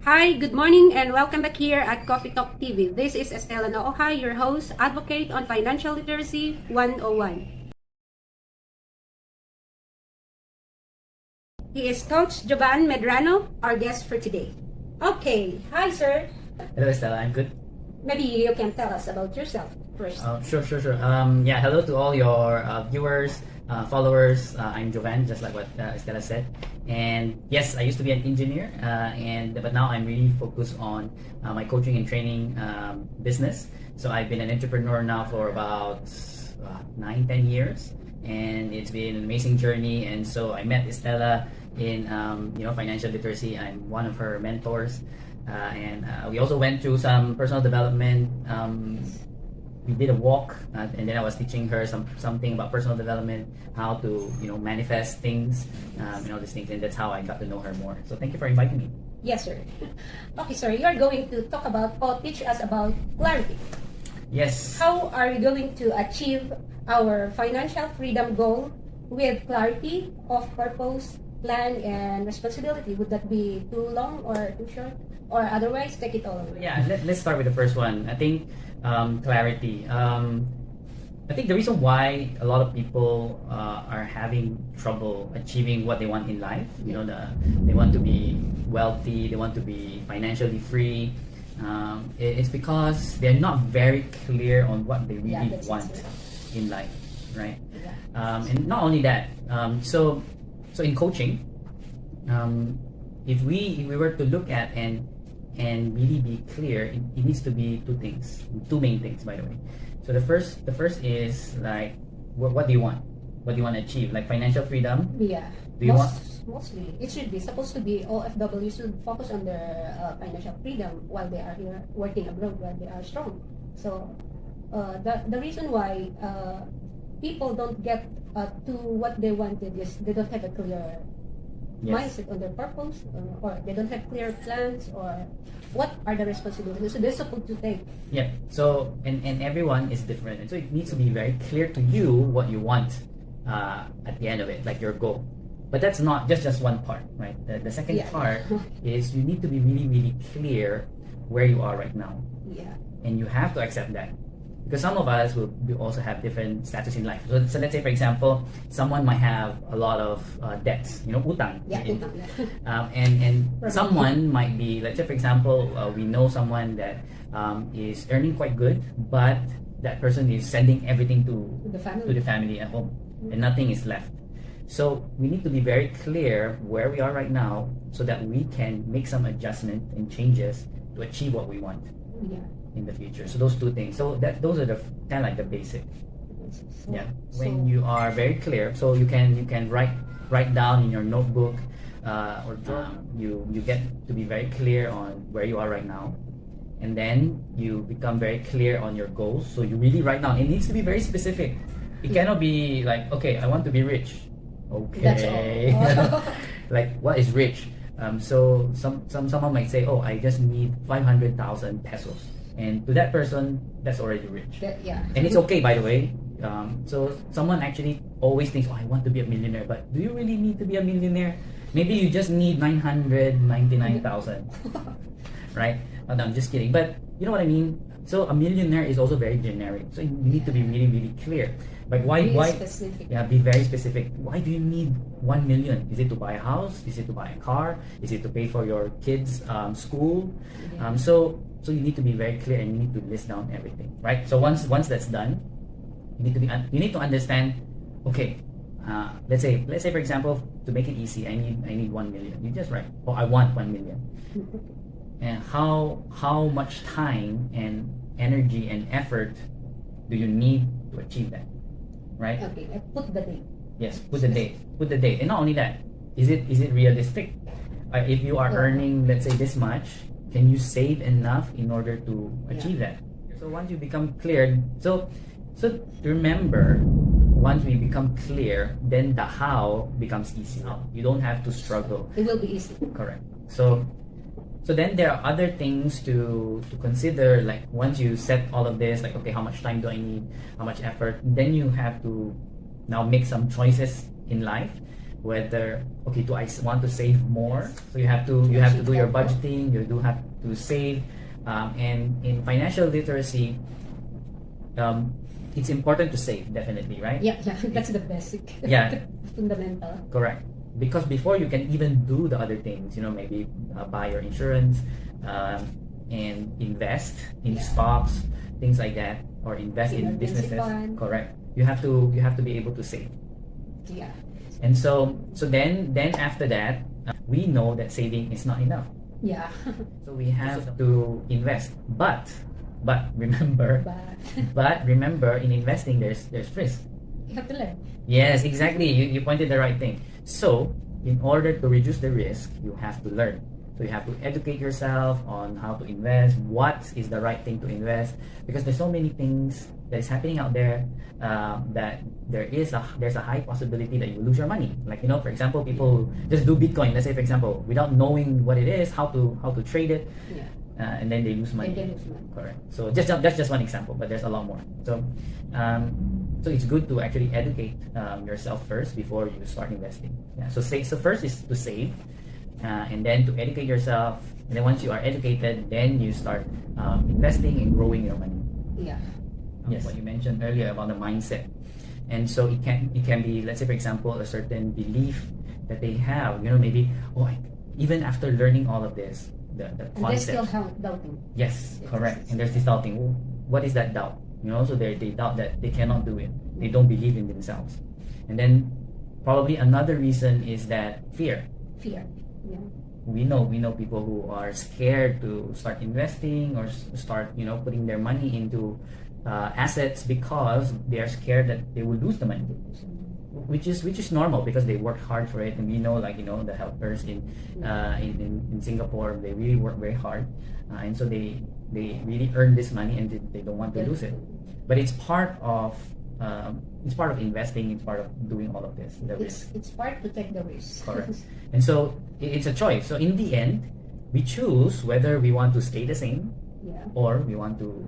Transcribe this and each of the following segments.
Hi, good morning, and welcome back here at Coffee Talk TV. This is Estela Nooha, your host, advocate on Financial Literacy 101. He is Coach Jovan Medrano, our guest for today. Okay, hi sir. Hello, Estella. I'm good. Maybe you can tell us about yourself first. Sure. Yeah, hello to all your viewers, followers. I'm Jovan, just like what Estella said. And yes, I used to be an engineer, but now I'm really focused on my coaching and training business. So I've been an entrepreneur now for about 9-10 years, and it's been an amazing journey. And so I met Estella in financial literacy. I'm one of her mentors. And we also went through some personal development. We did a walk, and then I was teaching her something about personal development, how to manifest things, and all these things, and that's how I got to know her more. So thank you for inviting me. Yes, sir. Okay, sir, you are going to talk about or teach us about clarity. Yes. How are we going to achieve our financial freedom goal with clarity of purpose, plan, and responsibility? Would that be too long or too short? Or otherwise, take it all away? Yeah, let's start with the first one. I think clarity. I think the reason why a lot of people are having trouble achieving what they want in life, they want to be wealthy, they want to be financially free. It's because they're not very clear on what they really want in life, right? Yeah. And not only that, so in coaching, if we were to look at and really be clear, it needs to be two main things, by the way. So the first is like, what do you want? What do you want to achieve? Like financial freedom? Yeah. Do you want? Mostly, it should be supposed to be OFW should focus on their financial freedom while they are here working abroad, while they are strong. So the reason why people don't get to what they wanted is they don't have a clear mindset on their purpose, or they don't have clear plans, or what are the responsibilities so they're supposed to take. Yeah. So and everyone is different, and so it needs to be very clear to you what you want at the end of it, like your goal. But that's not just one part, right? The second part is you need to be really clear where you are right now. Yeah. And you have to accept that. Because some of us will also have different status in life. So let's say, for example, someone might have a lot of debts, utang. Yeah, utang. And someone might be, let's say, for example, we know someone that is earning quite good, but that person is sending everything to the family at home, and nothing is left. So we need to be very clear where we are right now, so that we can make some adjustment and changes to achieve what we want. Yeah. In the future. So those two things. So those are the kind of like the basic. When you are very clear, so you can write down in your notebook or you get to be very clear on where you are right now, and then you become very clear on your goals. So you really write down. It needs to be very specific. It cannot be like, okay, I want to be rich. Okay. That's all. Like, what is rich? So someone might say, oh, I just need 500,000 pesos. And to that person, that's already rich. Yeah. And it's okay, by the way. So someone actually always thinks, oh, I want to be a millionaire. But do you really need to be a millionaire? Maybe you just need 999,000. Right? No, I'm just kidding. But you know what I mean? So a millionaire is also very generic. So you need to be really clear. But why specific. Yeah, be very specific. Why do you need 1 million? Is it to buy a house? Is it to buy a car? Is it to pay for your kids' school? Yeah. So you need to be very clear, and you need to list down everything, right? So once that's done, you need to understand. Okay, let's say for example, to make it easy, I need 1 million. You just write, oh, I want 1 million. And how much time and energy and effort do you need to achieve that, right? Okay, I put the date. Yes, put the date. And not only that, is it realistic? If you are earning, let's say, this much, can you save enough in order to achieve that? So once you become clear, so remember, once we become clear, then the how becomes easy. You don't have to struggle. It will be easy. Correct. So then there are other things to consider, like once you set all of this, like, okay, how much time do I need, how much effort, then you have to now make some choices in life. whether okay, do I want to save more? So you have to do your budgeting. You do have to save, and in financial literacy, it's important to save, definitely, right? Yeah, that's the basic. Yeah. Fundamental. Correct. Because before you can even do the other things, maybe buy your insurance, and invest in stocks, things like that, or invest in Emergency businesses. fund. Correct. You have to be able to save. Yeah. And so then after that, we know that saving is not enough. Yeah. So we have to invest. But remember, But remember, in investing there's risk. you have to learn. Yes, exactly. You pointed the right thing. So, in order to reduce the risk, you have to learn. So you have to educate yourself on how to invest, what is the right thing to invest, because there's so many things that is happening out there, that there's a high possibility that you lose your money. Like, for example, people just do Bitcoin. Let's say, for example, without knowing what it is, how to trade it, Yeah. and then they lose money. And they lose money. Correct. So that's just one example, but there's a lot more. So, so it's good to actually educate yourself first before you start investing. Yeah. So first is to save, and then to educate yourself, and then once you are educated, then you start investing and growing your money. Yeah. Yes. What you mentioned earlier about the mindset, and so it can be, let's say, for example, a certain belief that they have. Maybe even after learning all of this, the And they concept. still doubting. Yes, correct. And there's this doubting. What is that doubt? So they doubt that they cannot do it. They don't believe in themselves. And then probably another reason is that fear. Fear. Yeah. We know people who are scared to start investing or start putting their money into assets because they are scared that they will lose the money, which is normal because they worked hard for it. And we know, the helpers in Singapore, they really work very hard, and so they really earn this money and they don't want to lose it. But it's part of investing. It's part of doing all of this. The risk. It's part to take the risk. Correct. And so it's a choice. So in the end, we choose whether we want to stay the same Yeah. or we want to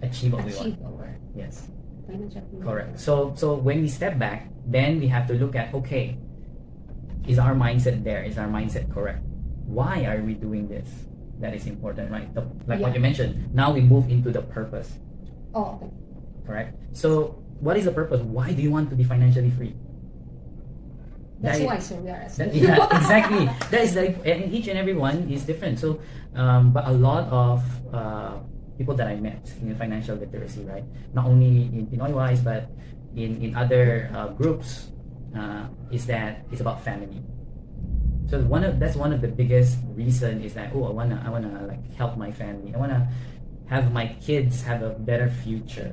achieve what we want. Achieve our Yes. financial freedom. Correct. So when we step back, then we have to look at, okay, is our mindset there? Is our mindset correct? Why are we doing this? That is important, right? What Yeah. you mentioned. Now we move into the purpose. Oh, okay. Correct. So what is the purpose? Why do you want to be financially free? That's That is- why, sir, we are asking. Yeah, exactly. That is and each and every one is different. So, but a lot of people that I met in financial literacy, right? Not only in Pinoy-wise, but in other groups, is that it's about family. So that's one of the biggest reason is that I wanna like help my family. I wanna have my kids have a better future.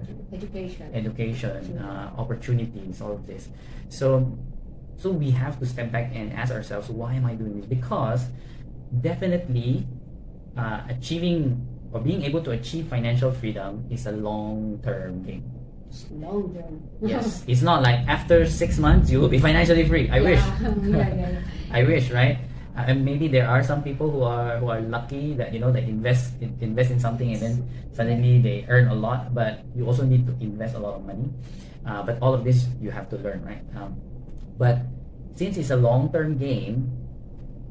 Education, opportunities, all of this. So we have to step back and ask ourselves, why am I doing this? Because definitely achieving or being able to achieve financial freedom is a long-term game. It's long term. Yes, it's not like after 6 months you will be financially free. I wish. Yeah. I wish, right? And maybe there are some people who are lucky that they invest in something and then suddenly they earn a lot. But you also need to invest a lot of money. But all of this you have to learn, right? But since it's a long-term game,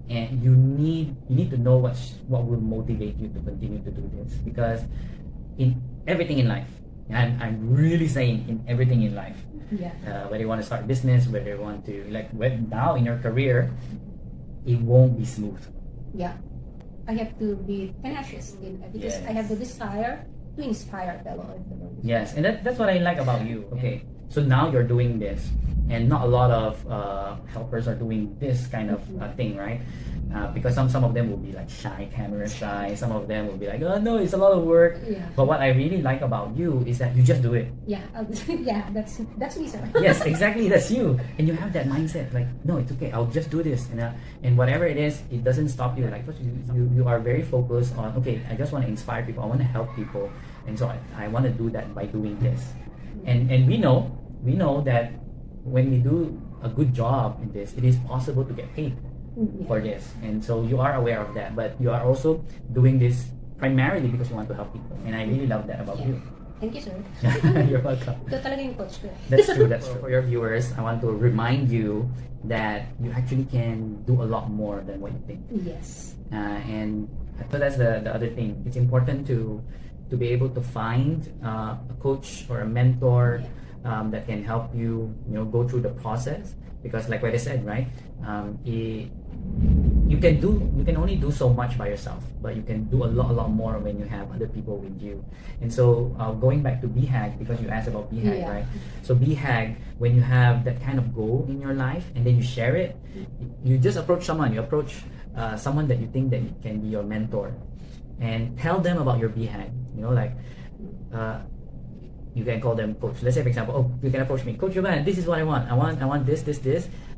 and you need to know what will motivate you to continue to do this, because in everything in life, and I'm really saying in everything in life, Yeah. whether you want to start a business, whether you want to now in your career, it won't be smooth. Yeah. I have to be tenacious because Yes. I have the desire to inspire fellow entrepreneurs. Yes, and that's what I like about you. Okay, so now you're doing this, and not a lot of helpers are doing this kind of thing, right? Because some of them will be like shy, camera shy. Some of them will be like, oh no, it's a lot of work. Yeah. But what I really like about you is that you just do it. Yeah. Yeah. That's me, sir. Yes, exactly. That's you, and you have that mindset. Like, no, it's okay. I'll just do this, and whatever it is, it doesn't stop you. Like, you are very focused on. Okay, I just want to inspire people. I want to help people, and so I want to do that by doing this. And we know that when we do a good job in this, it is possible to get paid for this, and so you are aware of that. But you are also doing this primarily because you want to help people, and I really love that about you. Thank you, sir. You're welcome. Ito talaga yung coach ko. That's true. That's true. For your viewers, I want to remind you that you actually can do a lot more than what you think. Yes. And so that's the other thing. It's important to be able to find a coach or a mentor that can help you, go through the process. Because like what I said, right? You can only do so much by yourself, but you can do a lot more when you have other people with you. And so going back to BHAG, because you asked about BHAG, Yeah. right? So BHAG, when you have that kind of goal in your life and then you share it, you just approach someone. You approach someone that you think that can be your mentor, and tell them about your BHAG. You can call them coach. Let's say, for example, you can approach me, Coach Jovan, this is what I want. I want this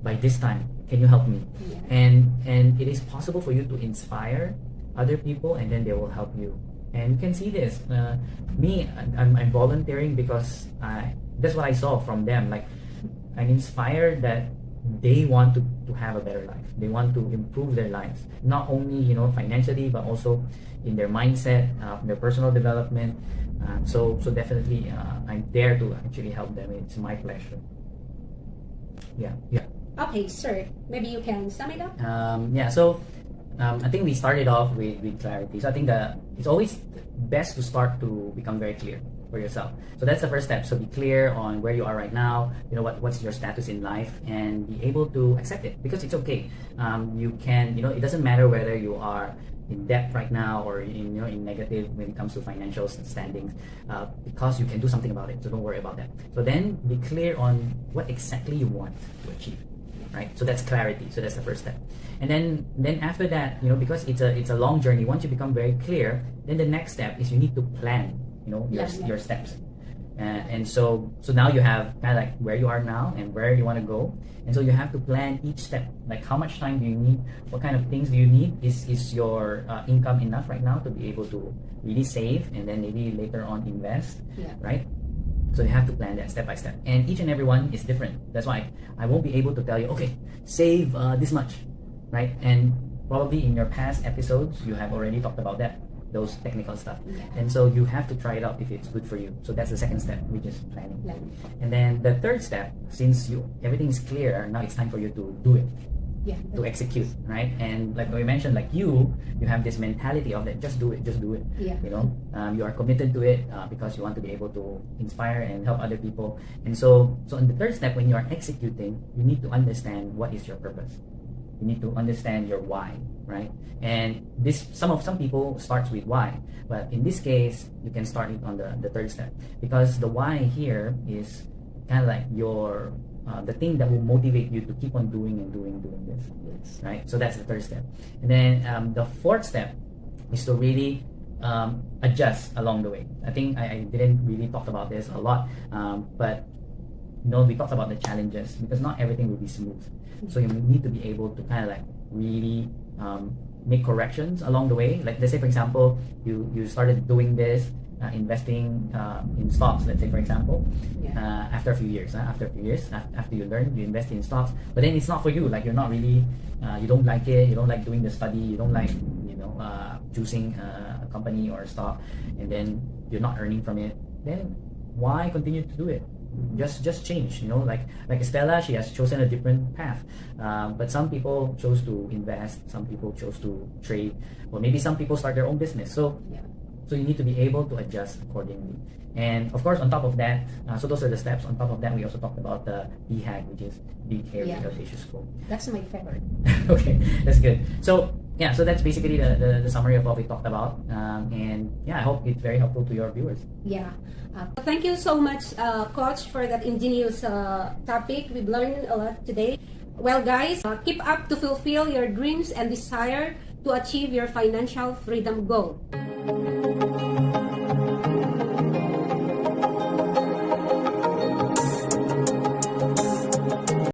by this time. Can you help me? Yeah. And it is possible for you to inspire other people, and then they will help you. And you can see this. I'm volunteering because that's what I saw from them. Like, I'm inspired that they want to have a better life. They want to improve their lives, not only financially, but also in their mindset, their personal development. So definitely, I'm there to actually help them. It's my pleasure. Yeah. Okay, sir. Maybe you can sum it up. So I think we started off with clarity. So I think that it's always best to start to become very clear for yourself. So that's the first step. So be clear on where you are right now. What's your status in life, and be able to accept it, because it's okay. You can, it doesn't matter whether you are in debt right now or in negative when it comes to financial standings, because you can do something about it. So don't worry about that. So then be clear on what exactly you want to achieve, right? So that's clarity. So that's the first step. And then after that, because it's a long journey. Once you become very clear, then the next step is you need to plan, your steps. And so now you have kind of like where you are now and where you want to go. And so you have to plan each step. Like, how much time do you need? What kind of things do you need? Is your income enough right now to be able to really save and then maybe later on invest, right? So you have to plan that step by step. And each and every one is different. That's why I won't be able to tell you, okay, save this much, right? And probably in your past episodes, you have already talked about that, those technical stuff. And so you have to try it out if it's good for you. So that's the second step, which is planning. And then the third step, since everything is clear, now it's time for you to do it, to execute, right? And like we mentioned, like you have this mentality of that, just do it. You are committed to it because you want to be able to inspire and help other people. And so in the third step, when you are executing, you need to understand what is your purpose. You need to understand your why, right? And some people starts with why, but in this case, you can start it on the third step, because the why here is kind of like your the thing that will motivate you to keep on doing this, right? So that's the third step. And then the fourth step is to really adjust along the way. I think I didn't really talk about this a lot, but we talked about the challenges, because not everything will be smooth. So you need to be able to kind of like really make corrections along the way. Like, let's say, for example, you started doing this, investing in stocks, let's say, for example, after a few years, after you learn, you invest in stocks, but then it's not for you. Like, you're not really, you don't like it, you don't like doing the study, you don't like, choosing a company or a stock, and then you're not earning from it. Then why continue to do it? Just change, like Estella, she has chosen a different path, but some people chose to invest, some people chose to trade, or maybe some people start their own business. So you need to be able to adjust accordingly. And of course, on top of that, so those are the steps. On top of that, we also talked about the BHAG, which is Big Hairy Audacious Goal. That's my favorite. Okay, that's good. So that's basically the summary of what we talked about. And I hope it's very helpful to your viewers. Thank you so much, Coach, for that ingenious topic. We've learned a lot today. Well, guys, keep up to fulfill your dreams and desire to achieve your financial freedom goal.